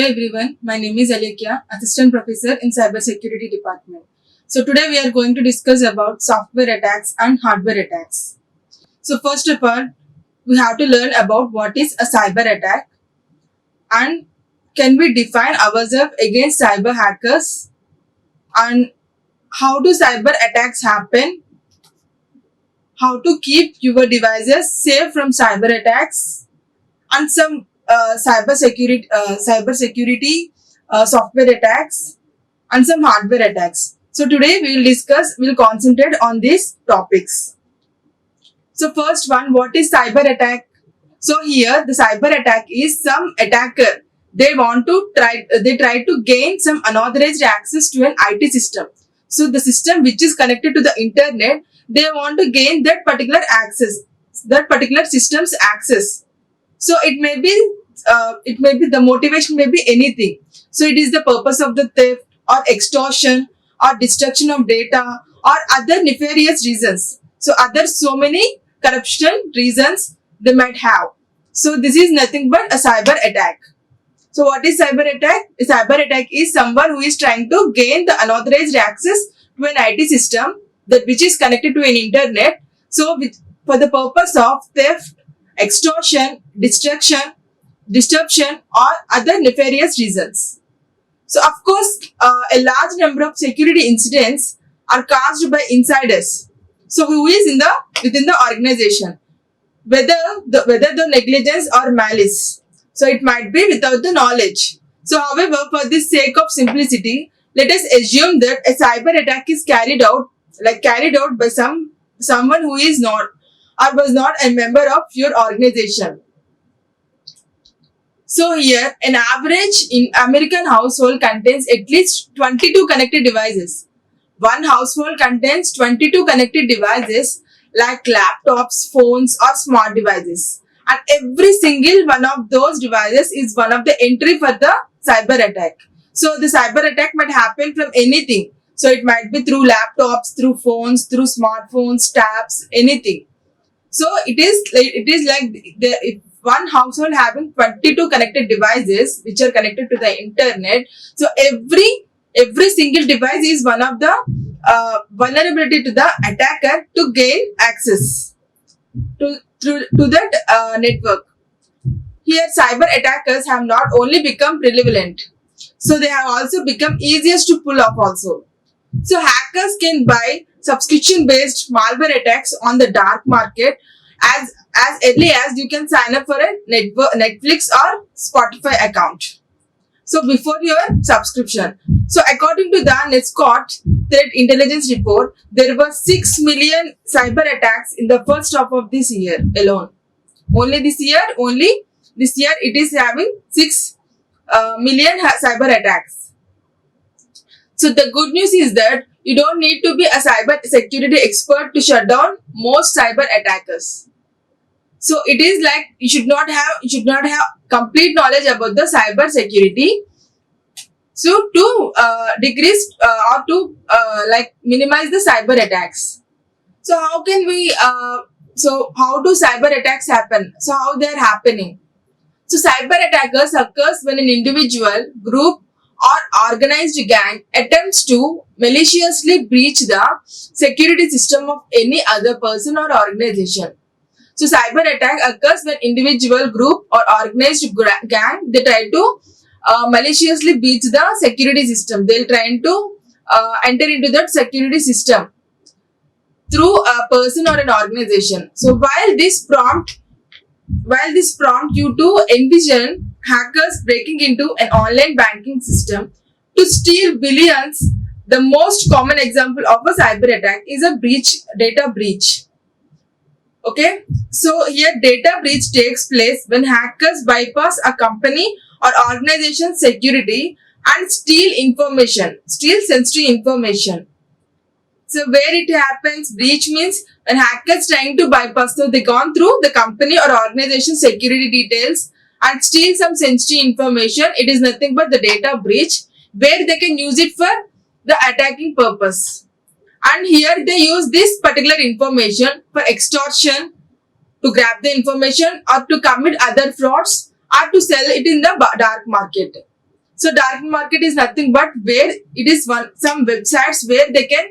Hello everyone, my name is Alekhya, Assistant Professor in Cybersecurity Department. So today we are going to discuss about software attacks and hardware attacks. So first of all, we have to learn about what is a cyber attack and can we define ourselves against cyber hackers and how do cyber attacks happen, how to keep your devices safe from cyber attacks and some cyber security software attacks and some hardware attacks. So today we'll concentrate on these topics. So first one, what is cyber attack? So here the cyber attack is some attacker. They try to gain some unauthorized access to an IT system. So the system which is connected to the internet, they want to gain that particular access, that particular system's access. So it may be the motivation may be anything. So it is the purpose of the theft or extortion or destruction of data or other nefarious reasons. So so many corruption reasons they might have. So this is nothing but a cyber attack. So what is cyber attack? A cyber attack is someone who is trying to gain the unauthorized access to an IT system which is connected to an internet. So for the purpose of theft, extortion, disruption, or other nefarious reasons. So, of course, a large number of security incidents are caused by insiders. So, who is within the organization, whether the negligence or malice. So, it might be without the knowledge. So, however, for the sake of simplicity, let us assume that a cyber attack is carried out by someone who is not or was not a member of your organization. So here, an average in American household contains at least 22 connected devices. One household contains 22 connected devices like laptops, phones or smart devices. And every single one of those devices is one of the entry for the cyber attack. So the cyber attack might happen from anything. So it might be through laptops, through phones, through smartphones, tabs, anything. So it is like if one household having 22 connected devices which are connected to the internet. So every single device is one of the vulnerability to the attacker to gain access to that network. Here cyber attackers have not only become prevalent, so they have also become easiest to pull off also. So hackers can buy subscription-based malware attacks on the dark market as early as you can sign up for a Netflix or Spotify account. So before your subscription. So according to the NetScott Threat Intelligence Report, there were 6 million cyber attacks in the first half of this year alone. Only this year it is having 6 million cyber attacks. So the good news is that you don't need to be a cyber security expert to shut down most cyber attackers. So it is like you should not have complete knowledge about the cyber security. So to decrease or to minimize the cyber attacks. So how can we? So how do cyber attacks happen? So how they are happening? So cyber attackers occurs when an individual, group or organized gang attempts to maliciously breach the security system of any other person or organization. So cyber attack occurs when individual, group or organized gang, they try to maliciously breach the security system. They'll try to enter into that security system through a person or an organization. So while this prompt you to envision hackers breaking into an online banking system to steal billions, the most common example of a cyber attack is a data breach. Okay, so here data breach takes place when hackers bypass a company or organization's security and steal sensitive information. So where it happens, breach means when hackers trying to bypass, so they gone through the company or organization security details and steal some sensitive information. It is nothing but the data breach where they can use it for the attacking purpose. And here they use this particular information for extortion, to grab the information or to commit other frauds or to sell it in the dark market. So dark market is nothing but where it is some websites where they can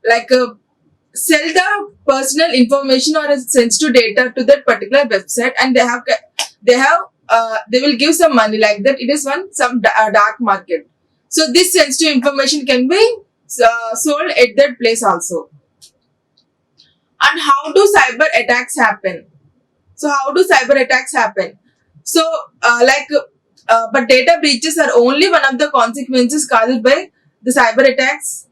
like sell the personal information or a sensitive data to that particular website, and they will give some money like that. It is some dark market. So this sensitive information can be sold at that place also. And how do cyber attacks happen? So how do cyber attacks happen? So but data breaches are only one of the consequences caused by the cyber attacks?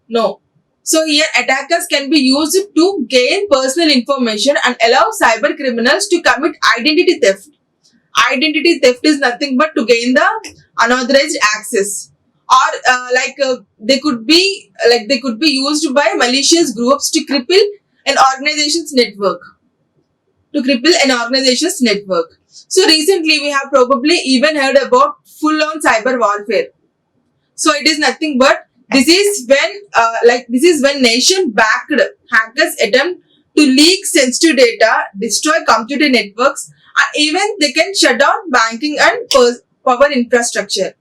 No. So here attackers can be used to gain personal information and allow cyber criminals to commit identity theft. Identity theft is nothing but to gain the unauthorized access, or they could be used by malicious groups to cripple an organization's network. So recently we have probably even heard about full-on cyber warfare. So it is nothing but this is when nation-backed hackers attempt to leak sensitive data, destroy computer networks, and even they can shut down banking and power infrastructure.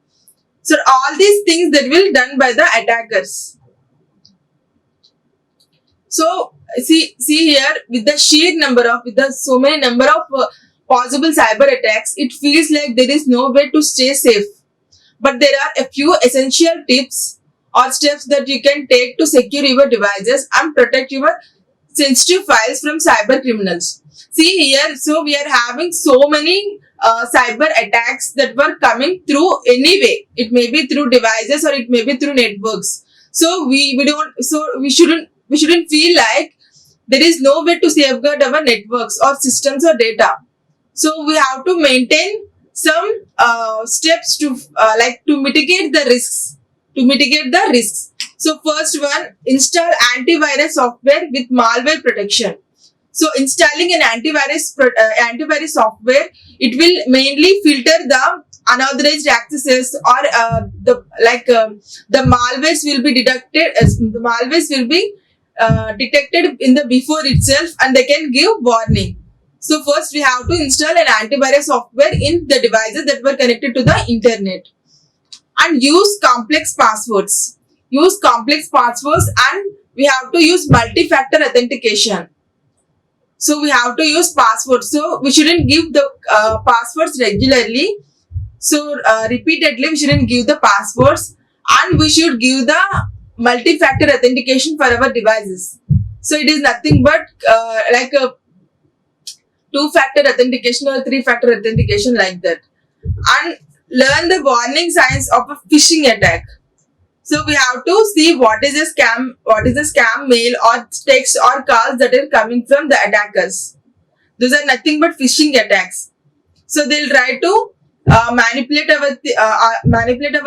So all these things that will done by the attackers. So see here, with the so many number of possible cyber attacks, it feels like there is no way to stay safe. But there are a few essential tips or steps that you can take to secure your devices and protect your sensitive files from cyber criminals. See here, so we are having so many cyber attacks that were coming through any way. It may be through devices or it may be through networks. So we shouldn't feel like there is no way to safeguard our networks or systems or data. So we have to maintain some steps to mitigate the risks. So first one, install antivirus software with malware protection. So installing an antivirus software, it will mainly filter the unauthorized accesses, or the malwares will be detected in the before itself, and they can give warning. So first we have to install an antivirus software in the devices that were connected to the internet, and use complex passwords. And we have to use multi-factor authentication. So we have to use passwords. So we shouldn't give the passwords regularly. So repeatedly we shouldn't give the passwords, and we should give the multi-factor authentication for our devices. So it is nothing but like a two-factor authentication or three-factor authentication, like that. And learn the warning signs of a phishing attack. So we have to see what is a scam mail or text or calls that are coming from the attackers. Those are nothing but phishing attacks. So they'll try to manipulate our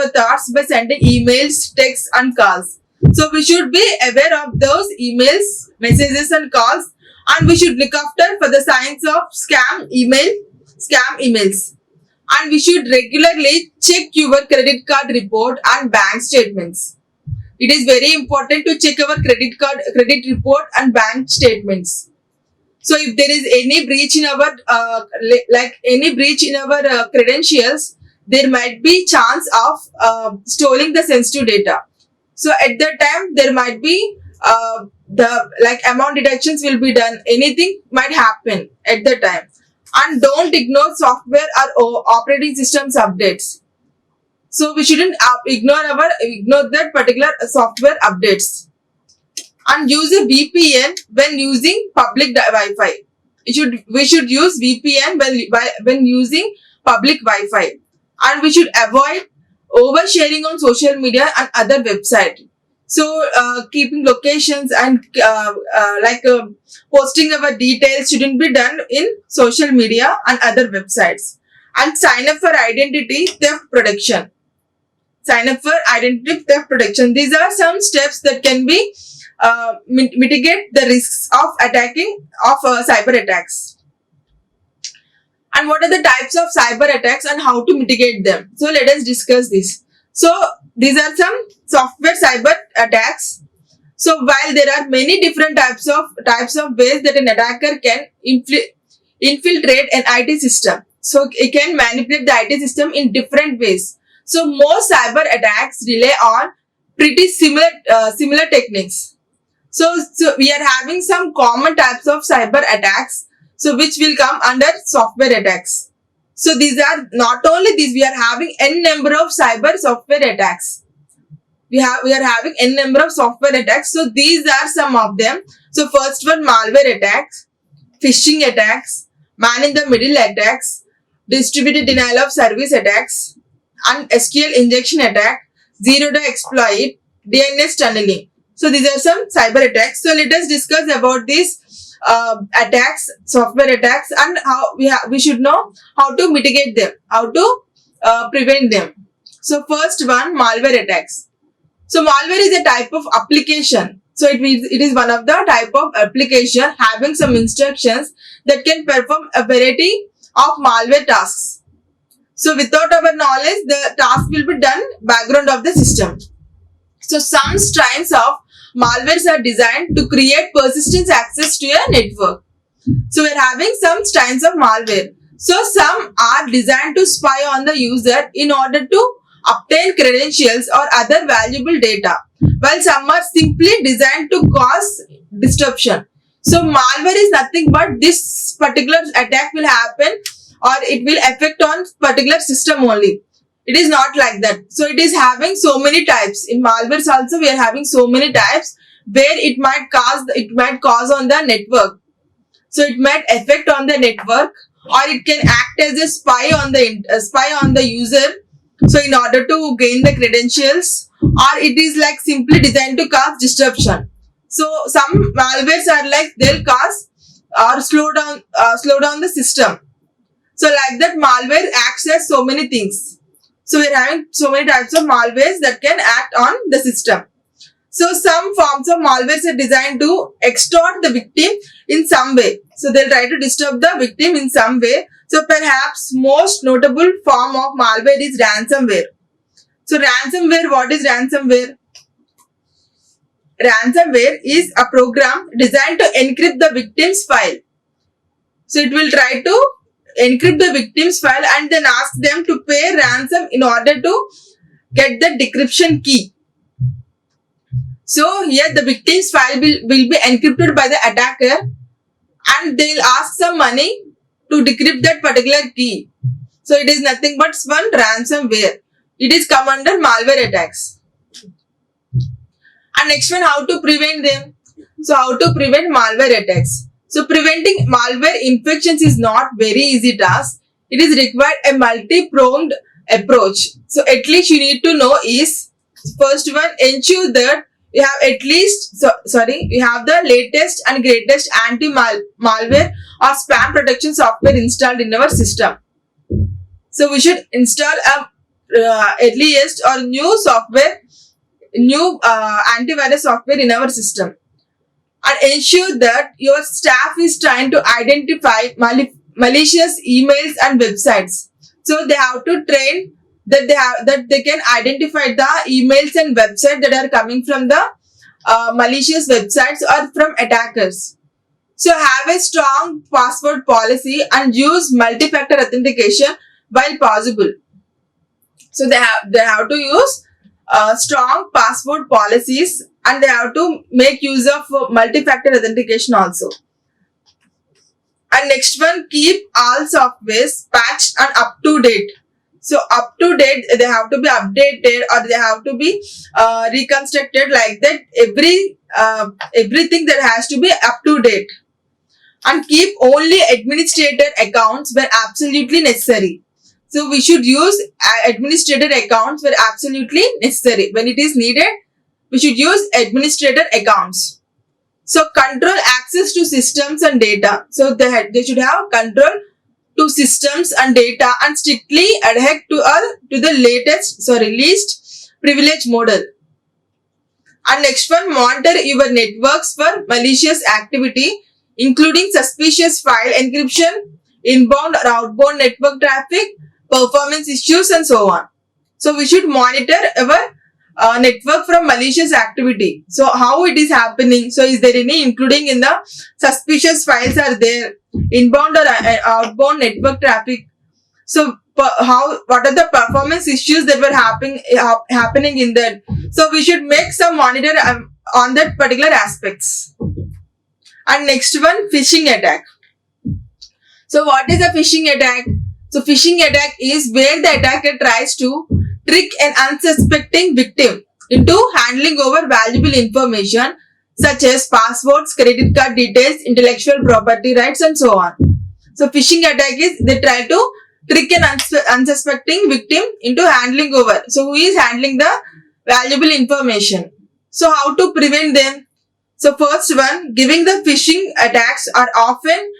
thoughts by sending emails, texts, and calls. So we should be aware of those emails, messages, and calls, and we should look after for the signs of scam emails. And we should regularly check your credit card report and bank statements. It is very important to check our credit report and bank statements. So if there is any breach in our credentials, there might be chance of stealing the sensitive data. So at that time, there might be amount deductions will be done. Anything might happen at the time. And don't ignore software or operating systems updates. So we shouldn't ignore that particular software updates. And use a VPN when using public Wi-Fi. We should use VPN when using public Wi-Fi. And we should avoid oversharing on social media and other websites. So keeping locations and posting our details shouldn't be done in social media and other websites. And sign up for identity theft protection. These are some steps that can be mitigate the risks of cyber attacks. And what are the types of cyber attacks and how to mitigate them? So let us discuss this. So these are some software cyber attacks. So while there are many different types of ways that an attacker can infiltrate an IT system, So it can manipulate the IT system in different ways. So most cyber attacks rely on pretty similar techniques. So we are having some common types of cyber attacks, so which will come under software attacks. So these are not only these, we are having n number of cyber software attacks. We are having n number of software attacks. So these are some of them. So first one, malware attacks, phishing attacks, man in the middle attacks, distributed denial of service attacks, and SQL injection attack, zero-day exploit, DNS tunneling. So these are some cyber attacks. So let us discuss about these attacks, software attacks, and how we should know how to mitigate them, how to prevent them. So first one, malware attacks. So malware is a type of application. So it is one of the type of application having some instructions that can perform a variety of malware tasks. So without our knowledge, the task will be done background of the system. So some strains of malwares are designed to create persistent access to a network. So we're having some strains of malware. So some are designed to spy on the user in order to obtain credentials or other valuable data, while some are simply designed to cause disruption. So malware is nothing but this particular attack will happen or it will affect on particular system only. It is not like that. So it is having so many types. In malwares also we are having so many types where it might cause on the network. So it might affect on the network, or it can act as a spy on the user. So in order to gain the credentials, or it is like simply designed to cause disruption. So some malwares are like they'll cause or slow down the system. So like that, malware acts as so many things. So we're having so many types of malwares that can act on the system. So some forms of malwares are designed to extort the victim in some way. So they'll try to disturb the victim in some way. So perhaps most notable form of malware is ransomware. So ransomware, what is ransomware? Ransomware is a program designed to encrypt the victim's file. So it will try to encrypt the victim's file and then ask them to pay ransom in order to get the decryption key. So here the victim's file will be encrypted by the attacker and they'll ask some money to decrypt that particular key. So it is nothing but one ransomware. It is come under malware attacks. And next one, how to prevent them. So how to prevent malware attacks. So preventing malware infections is not very easy task. It is required a multi-pronged approach. So at least you need to know is, first one, ensure that you have at least, you have the latest and greatest anti-malware or spam protection software installed in our system. So we should install at least or new antivirus software in our system. And ensure that your staff is trying to identify malicious emails and websites. So they have to train that they can identify the emails and websites that are coming from the malicious websites or from attackers. So have a strong password policy and use multi-factor authentication while possible. So they have to use strong password policies and they have to make use of multi-factor authentication also. And next one, keep all softwares patched and up to date. So up to date, they have to be updated or they have to be reconstructed like that. Everything that has to be up to date. And keep only administrator accounts where absolutely necessary. So we should use administrator accounts where absolutely necessary. When it is needed, we should use administrator accounts. So control access to systems and data. So they should have control to systems and data and strictly adhere to the least privilege model. And next one, monitor your networks for malicious activity, including suspicious file encryption, inbound or outbound network traffic, performance issues and so on. So we should monitor our network from malicious activity. So how it is happening? So is there any including in the suspicious files are there? Inbound or outbound network traffic? So what are the performance issues that were happening in that? So we should make some monitor on that particular aspects. And next one, phishing attack. So what is a phishing attack? So phishing attack is where the attacker tries to trick an unsuspecting victim into handing over valuable information such as passwords, credit card details, intellectual property rights, and so on. So phishing attack is they try to trick an unsuspecting victim into handing over. So who is handling the valuable information? So how to prevent them? So first one, giving the phishing attacks are often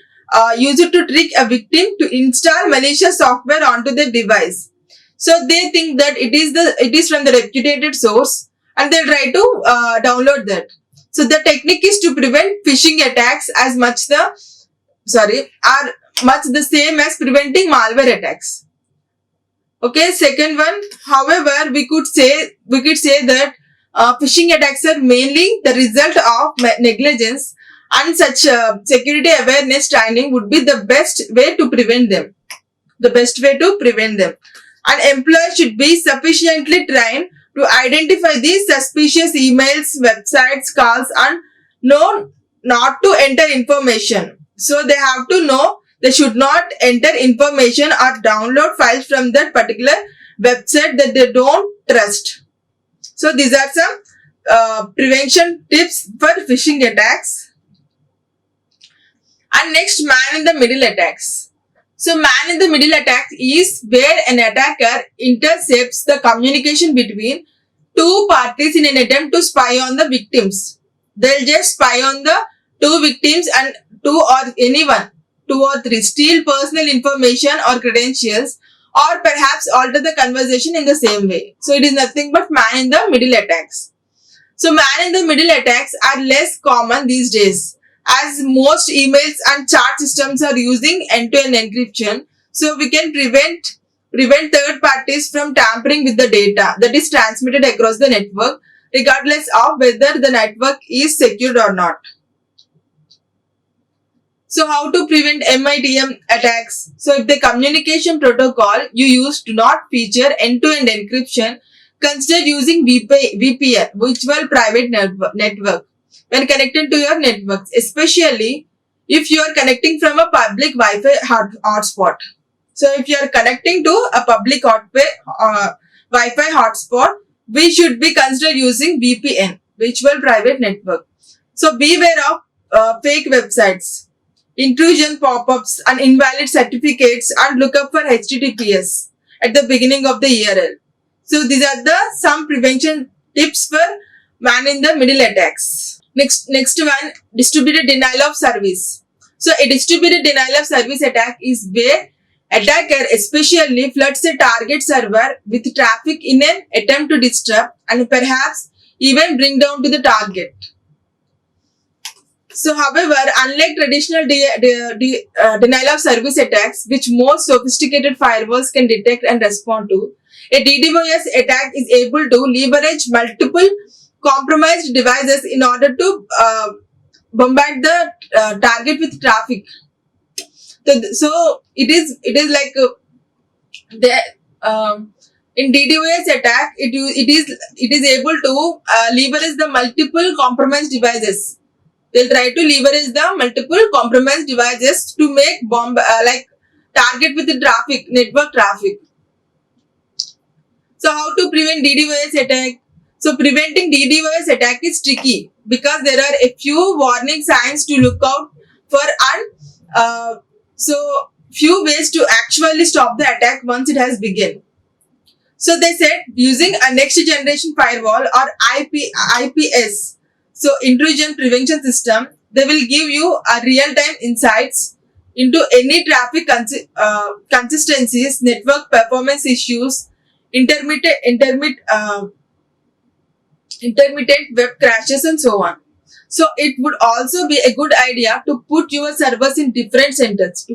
used to trick a victim to install malicious software onto their device. So they think that it is from the reputed source, and they try to download that. So the technique is to prevent phishing attacks are much the same as preventing malware attacks. Okay, second one. However, we could say that phishing attacks are mainly the result of negligence, and such security awareness training would be the best way to prevent them. An employee should be sufficiently trained to identify these suspicious emails, websites, calls, and know not to enter information. So they have to know they should not enter information or download files from that particular website that they don't trust. So these are some prevention tips for phishing attacks. And next, man in the middle attacks. So man in the middle attack is where an attacker intercepts the communication between two parties in an attempt to spy on the victims. They'll just spy on the two victims and two or three, steal personal information or credentials, or perhaps alter the conversation in the same way. So it is nothing but man in the middle attacks. So man in the middle attacks are less common these days, as most emails and chat systems are using end-to-end encryption. So we can prevent third parties from tampering with the data that is transmitted across the network, regardless of whether the network is secured or not. So how to prevent MITM attacks? So if the communication protocol you use do not feature end-to-end encryption, consider using VPN, virtual private network, when connected to your networks, especially if you are connecting from a public Wi-Fi hotspot. So if you are connecting to a public Wi-Fi hotspot, we should be consider using VPN, virtual private network. So beware of fake websites, intrusion pop-ups, and invalid certificates, and look up for HTTPS at the beginning of the URL. So these are some prevention tips for man in the middle attacks. Next one, distributed denial of service. So a distributed denial of service attack is where attacker especially floods a target server with traffic in an attempt to disrupt and perhaps even bring down to the target. So however, unlike traditional denial of service attacks, which most sophisticated firewalls can detect and respond to, a DDoS attack is able to leverage multiple compromised devices in order to bombard the target with traffic. So it is like in DDoS attack, it is able to leverage the multiple compromised devices. They'll try to leverage the multiple compromised devices to make target with the traffic, network traffic. So how to prevent DDoS attack? So preventing DDoS attack is tricky because there are a few warning signs to look out for, and few ways to actually stop the attack once it has begun. So they said using a next generation firewall or IPS, so intrusion prevention system, they will give you a real-time insights into any traffic consistencies, network performance issues, intermittent web crashes, and so on. So it would also be a good idea to put your servers in different centers.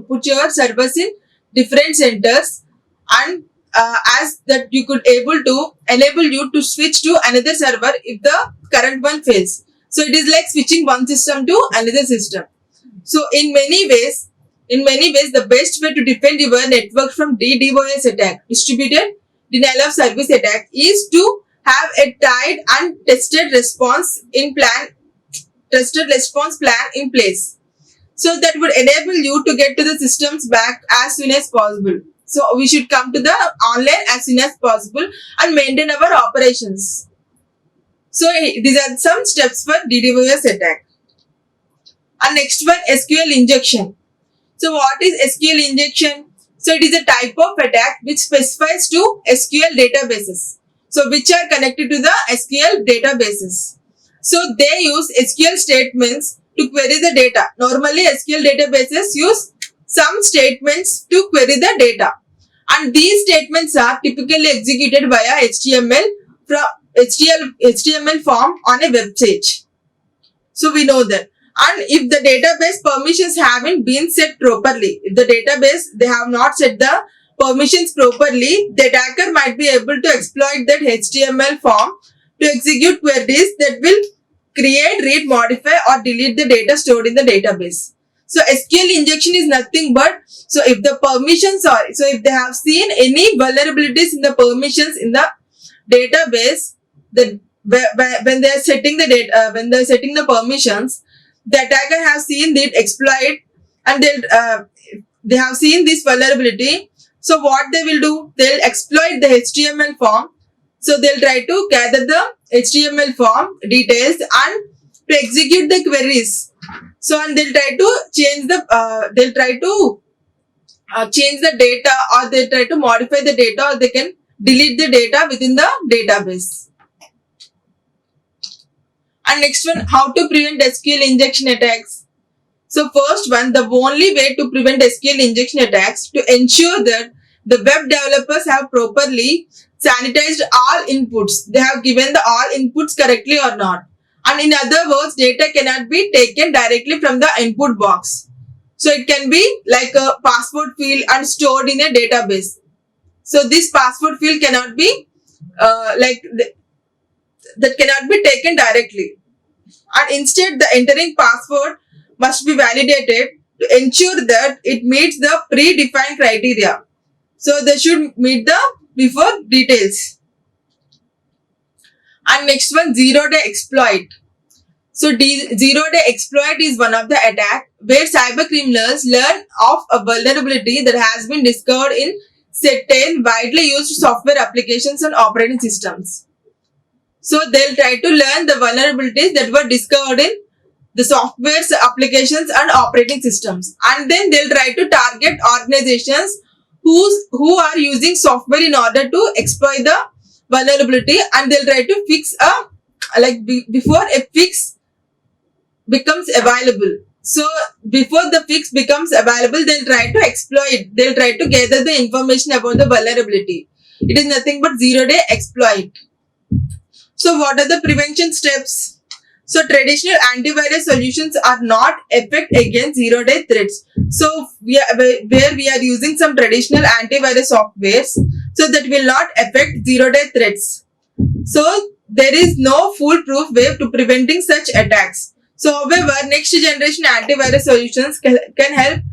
And as that you could enable you to switch to another server if the current one fails. So it is like switching one system to another system. So in many ways, In many ways, the best way to defend your network from DDoS attack, distributed denial of service attack, is to have a tied and tested response plan in place. So that would enable you to get to the systems back as soon as possible. So we should come to the online as soon as possible and maintain our operations. So these are some steps for DDoS attack. And next one, SQL injection. So what is SQL injection? So it is a type of attack which specifies to SQL databases. So which are connected to the SQL databases. So they use SQL statements to query the data. Normally SQL databases use some statements to query the data. And these statements are typically executed via HTML form on a web page. So we know that. And if the database permissions haven't been set properly, if the database, they have not set the permissions properly, the attacker might be able to exploit that HTML form to execute queries that will create, read, modify or delete the data stored in the database. So SQL injection is nothing but, so if the permissions are, so if they have seen any vulnerabilities in the permissions in the database, when they are setting the data, when they are setting the permissions, the attacker has seen the exploit and they have seen this vulnerability. So what they will do, they'll exploit the HTML form. So they'll try to gather the HTML form details and to execute the queries. So and they'll try to change the change the data, or they'll try to modify the data, or they can delete the data within the database. And next one, how to prevent SQL injection attacks. So first one, the only way to prevent SQL injection attacks to ensure that the web developers have properly sanitized all inputs. They have given the all inputs correctly or not. And in other words, data cannot be taken directly from the input box. So it can be like a password field and stored in a database. So this password field cannot be that cannot be taken directly. And instead, the entering password must be validated to ensure that it meets the predefined criteria. So they should meet the before details. And next one, zero-day exploit. So zero-day exploit is one of the attack where cyber criminals learn of a vulnerability that has been discovered in certain widely used software applications and operating systems. So they'll try to learn the vulnerabilities that were discovered in the software's applications and operating systems. And then they'll try to target organizations who are using software in order to exploit the vulnerability, and they'll try to fix before a fix becomes available. So before the fix becomes available, they'll try to exploit. They'll try to gather the information about the vulnerability. It is nothing but zero-day exploit. So what are the prevention steps? So traditional antivirus solutions are not effective against zero-day threats. So where we are using some traditional antivirus softwares, so that will not affect zero-day threats. So there is no foolproof way to preventing such attacks. So however, next generation antivirus solutions can help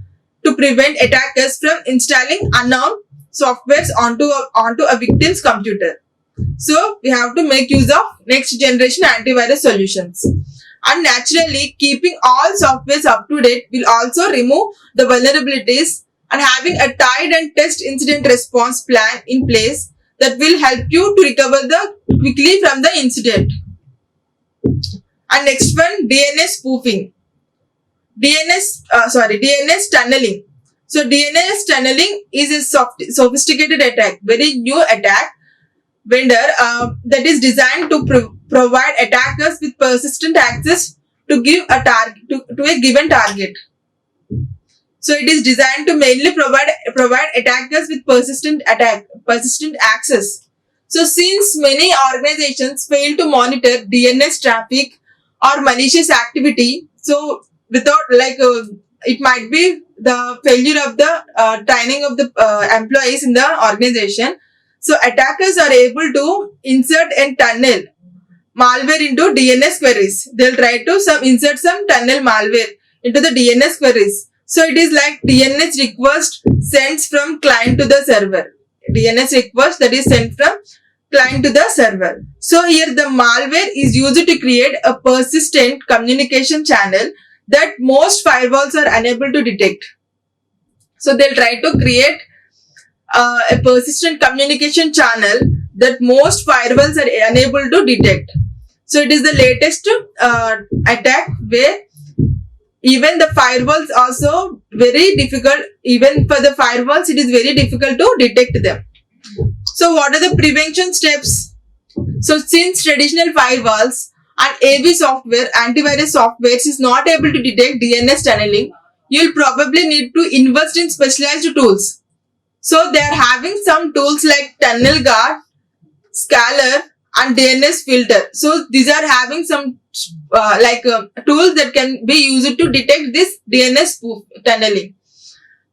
to prevent attackers from installing unknown softwares onto a victim's computer. So we have to make use of next generation antivirus solutions. And naturally, keeping all softwares up to date will also remove the vulnerabilities, and having a tied and test incident response plan in place that will help you to recover quickly from the incident. And next one, DNS spoofing. DNS tunneling. So DNS tunneling is a sophisticated attack, very new attack vendor that is designed to provide attackers with persistent access to give a target to a given target. So it is designed to mainly provide attackers with persistent access. So since many organizations fail to monitor DNS traffic or malicious activity, so without it might be the failure of the training of the employees in the organization. So attackers are able to insert and tunnel malware into DNS queries. They'll try to insert some tunnel malware into the DNS queries. So it is like DNS request sends from client to the server. DNS request that is sent from client to the server. So here the malware is used to create a persistent communication channel that most firewalls are unable to detect. So they'll try to create a persistent communication channel that most firewalls are unable to detect. So it is the latest attack where even the firewalls also very difficult, even for the firewalls it is very difficult to detect them. So what are the prevention steps? So since traditional firewalls and AV software, antivirus software is not able to detect DNS tunneling, you'll probably need to invest in specialized tools. So they are having some tools like Tunnel Guard, Scalar and DNS filter. So these are having some tools that can be used to detect this DNS spoof tunneling.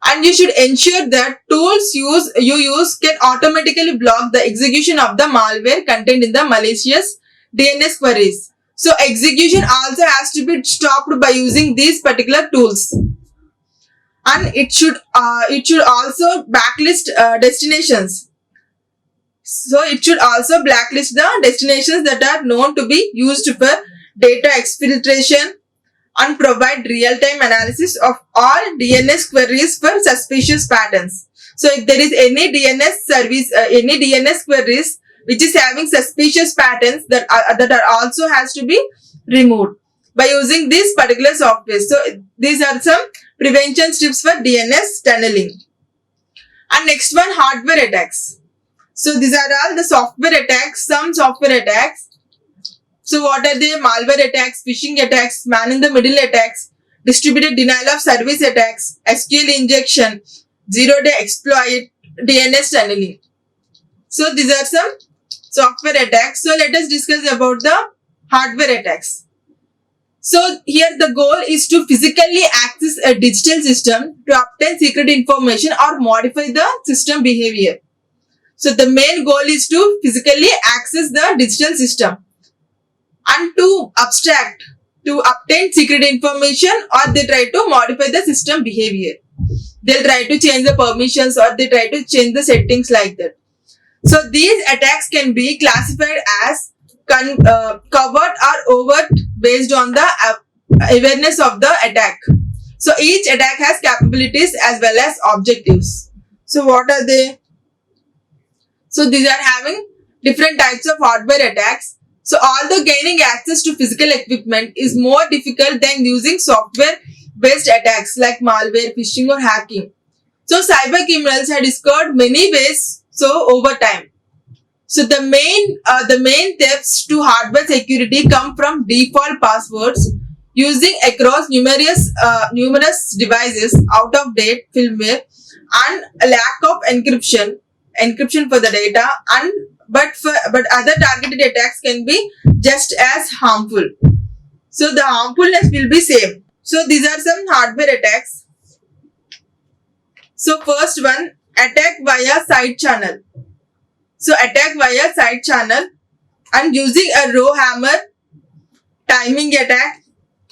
And you should ensure that tools you use can automatically block the execution of the malware contained in the malicious DNS queries. So execution also has to be stopped by using these particular tools. And it should also blacklist destinations. So it should also blacklist the destinations that are known to be used for data exfiltration and provide real-time analysis of all DNS queries for suspicious patterns. So if there is any DNS service, any DNS queries which is having suspicious patterns that are also has to be removed by using this particular software. So these are some prevention tips for DNS tunneling. And next one, hardware attacks. So these are all the software attacks, some software attacks. So what are they? Malware attacks, phishing attacks, man-in-the-middle attacks, distributed denial of service attacks, SQL injection, zero-day exploit, DNS tunneling. So these are some software attacks. So let us discuss about the hardware attacks. So here the goal is to physically access a digital system to obtain secret information or modify the system behavior. So the main goal is to physically access the digital system and to abstract, to obtain secret information, or they try to modify the system behavior. They'll try to change the permissions or they try to change the settings like that. So these attacks can be classified as covert or overt based on the awareness of the attack. So each attack has capabilities as well as objectives. So what are they? So these are having different types of hardware attacks. So although gaining access to physical equipment is more difficult than using software-based attacks like malware, phishing or hacking. So cyber criminals have discovered many ways over time. So the main thefts to hardware security come from default passwords using across numerous devices, out of date firmware, and a lack of encryption for the data, and but other targeted attacks can be just as harmful. So the harmfulness will be same. So these are some hardware attacks. So first one, attack via side channel. So attack via side channel and using a row hammer, timing attack,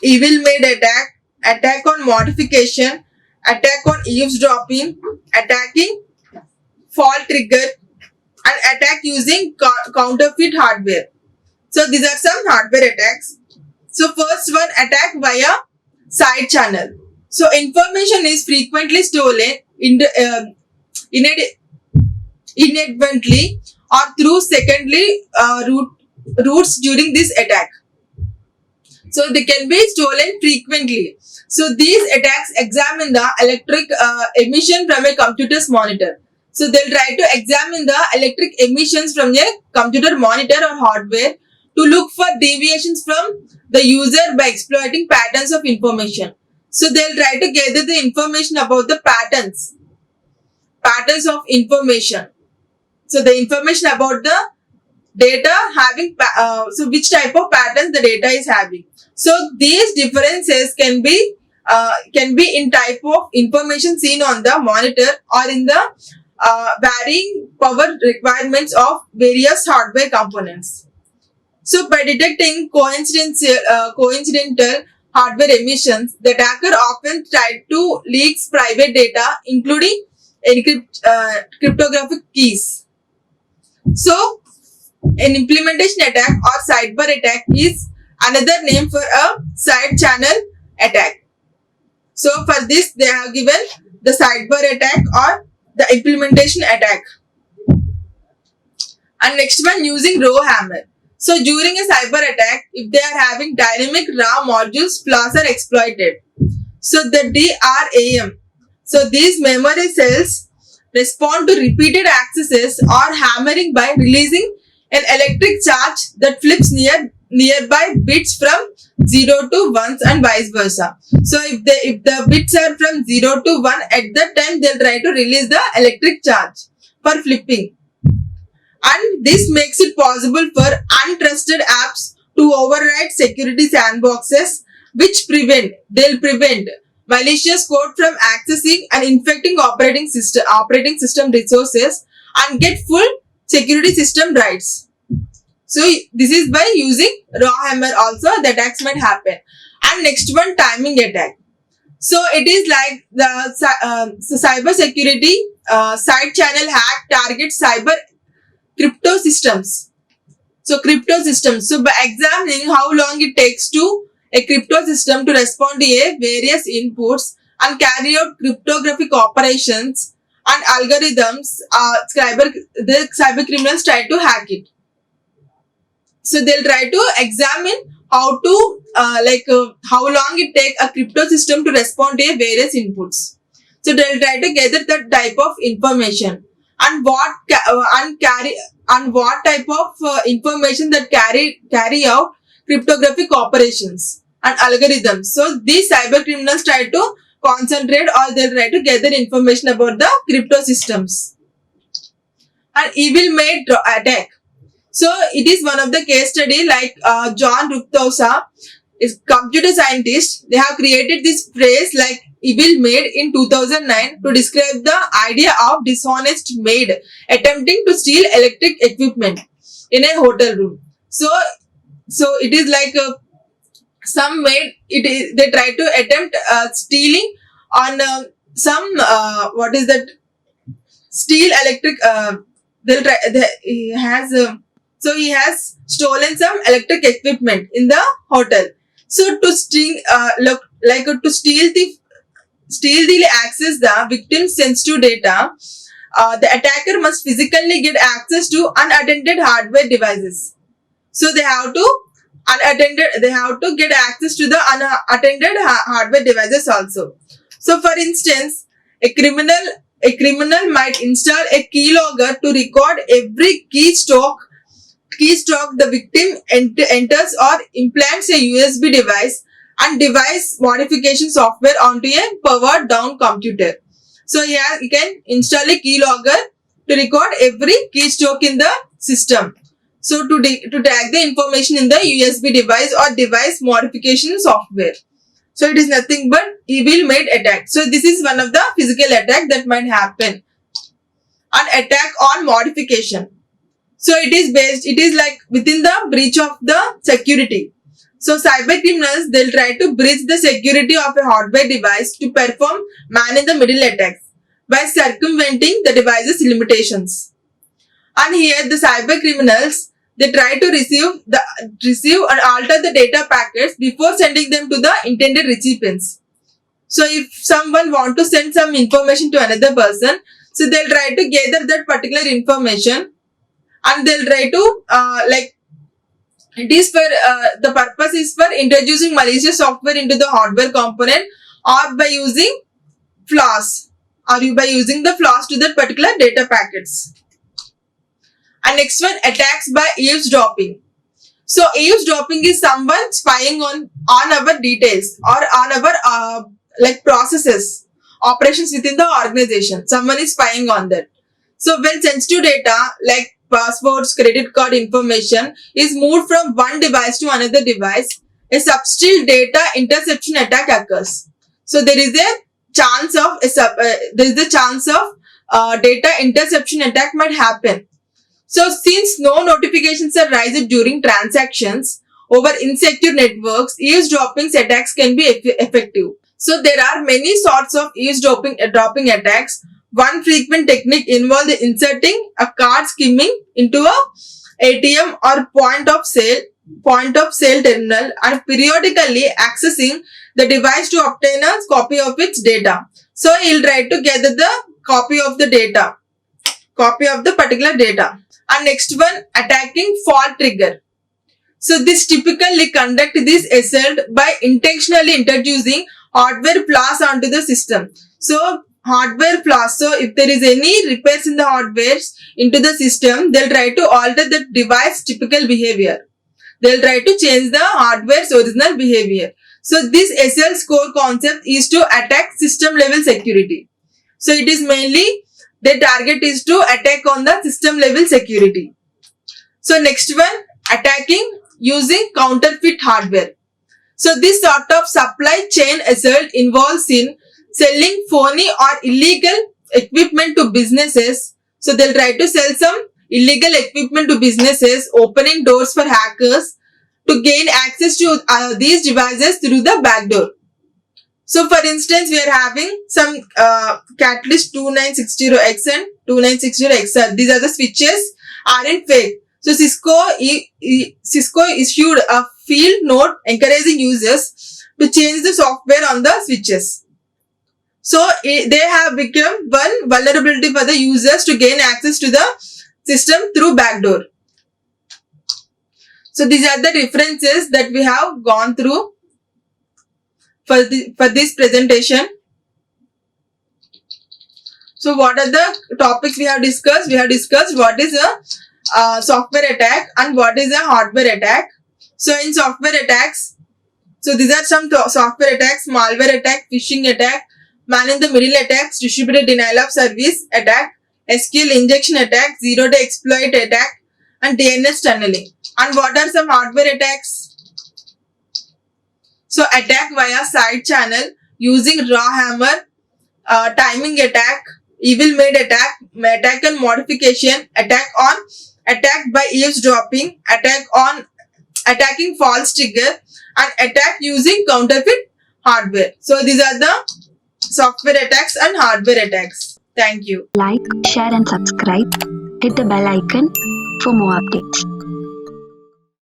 evil maid attack, attack on modification, attack on eavesdropping, attacking fault trigger, and attack using counterfeit hardware. So these are some hardware attacks. So first one, attack via side channel. So information is frequently stolen inadvertently or through secondary routes during this attack. So they can be stolen frequently. So these attacks examine the electric emission from a computer's monitor. So they'll try to examine the electric emissions from a computer monitor or hardware to look for deviations from the user by exploiting patterns of information. So they'll try to gather the information about the patterns of information. So the information about the data having, so which type of patterns the data is having. So these differences can be in type of information seen on the monitor or in the varying power requirements of various hardware components. So by detecting coincidental hardware emissions, the attacker often tried to leak private data, including cryptographic keys. So, an implementation attack or sidebar attack is another name for a side channel attack. So, for this, they have given the sidebar attack or the implementation attack. And next one, using row hammer. So during a cyber attack, if they are having dynamic raw modules, flaws are exploited. So the DRAM. So these memory cells respond to repeated accesses or hammering by releasing an electric charge that flips nearby bits from 0 to 1s and vice versa. So if the bits are from 0 to 1, at that time they'll try to release the electric charge for flipping. And this makes it possible for untrusted apps to override security sandboxes, which prevent malicious code from accessing and infecting operating system resources and get full security system rights. So this is by using raw hammer also the attacks might happen. And next one, timing attack. So it is like the cyber security side channel hack targets cyber crypto systems. So crypto systems. So by examining how long it takes to a crypto system to respond to various inputs and carry out cryptographic operations and algorithms, the cyber criminals try to hack it. So they'll try to examine how to how long it takes a crypto system to respond to various inputs. So they'll try to gather that type of information and what type of information that carry out cryptographic operations and algorithms. So these cyber criminals try to concentrate or they try to gather information about the crypto systems. And evil maid attack. So it is one of the case study like John Ruptosa is computer scientist. They have created this phrase like evil maid in 2009 to describe the idea of dishonest maid attempting to steal electric equipment in a hotel room. So it is like some maid. They try to attempt stealing on some what is that steal electric. They'll try. He has stolen some electric equipment in the hotel. So to steal the access the victim's sensitive data, the attacker must physically get access to unattended hardware devices. So they have to get access to the unattended hardware devices also. So for instance, a criminal might install a keylogger to record every keystroke the victim enters or implants a USB device and device modification software onto a powered down computer. So here you can install a keylogger to record every keystroke in the system. So to track the information in the USB device or device modification software. So it is nothing but evil maid attack. So this is one of the physical attack that might happen. An attack on modification. So it is like within the breach of the security. So cyber criminals, they'll try to breach the security of a hardware device to perform man-in-the-middle attacks by circumventing the device's limitations. And here the cyber criminals, they try to receive and alter the data packets before sending them to the intended recipients. So if someone want to send some information to another person, so they'll try to gather that particular information and they'll try to it is for the purpose is for introducing malicious software into the hardware component or by using flaws to that particular data packets. And next one, attacks by eavesdropping. So eavesdropping is someone spying on our details or on our processes, operations within the organization. Someone is spying on that. So when sensitive data like passwords, credit card information is moved from one device to another device, a substantial data interception attack occurs. So there is a chance of data interception attack might happen. So since no notifications are raised during transactions, over insecure networks, eavesdropping attacks can be effective. So there are many sorts of eavesdropping attacks. One frequent technique involves inserting a card skimming into a ATM or point of sale terminal and periodically accessing the device to obtain a copy of its data. So he'll try to gather the copy of the particular data. And next one, attacking fault trigger. So this typically conduct this assault by intentionally introducing hardware flaws onto the system. So hardware flaws. So if there is any repairs in the hardware into the system, they'll try to alter the device typical behavior. They'll try to change the hardware's original behavior. So this SL core concept is to attack system level security. So it is mainly the target is to attack on the system level security. So next one, attacking using counterfeit hardware. So this sort of supply chain assault involves in selling phony or illegal equipment to businesses. So they'll try to sell some illegal equipment to businesses, opening doors for hackers to gain access to these devices through the back door. So for instance, we are having some Catalyst 2960X and 2960XR. These are the switches, aren't fake. So Cisco issued a field note encouraging users to change the software on the switches. So they have become one vulnerability for the users to gain access to the system through backdoor. So these are the references that we have gone through for this presentation. So what are the topics we have discussed? We have discussed what is a software attack and what is a hardware attack. So in software attacks, so these are some software attacks: malware attack, phishing attack, man in the middle attacks, distributed denial of service attack, SQL injection attack, zero-day exploit attack, and DNS tunneling. And what are some hardware attacks? So attack via side channel using raw hammer, timing attack, evil maid attack, attack and modification, attack by eavesdropping, attacking false trigger, and attack using counterfeit hardware. So these are the software attacks and hardware attacks. Thank you. Like, share and subscribe. Hit the bell icon for more updates.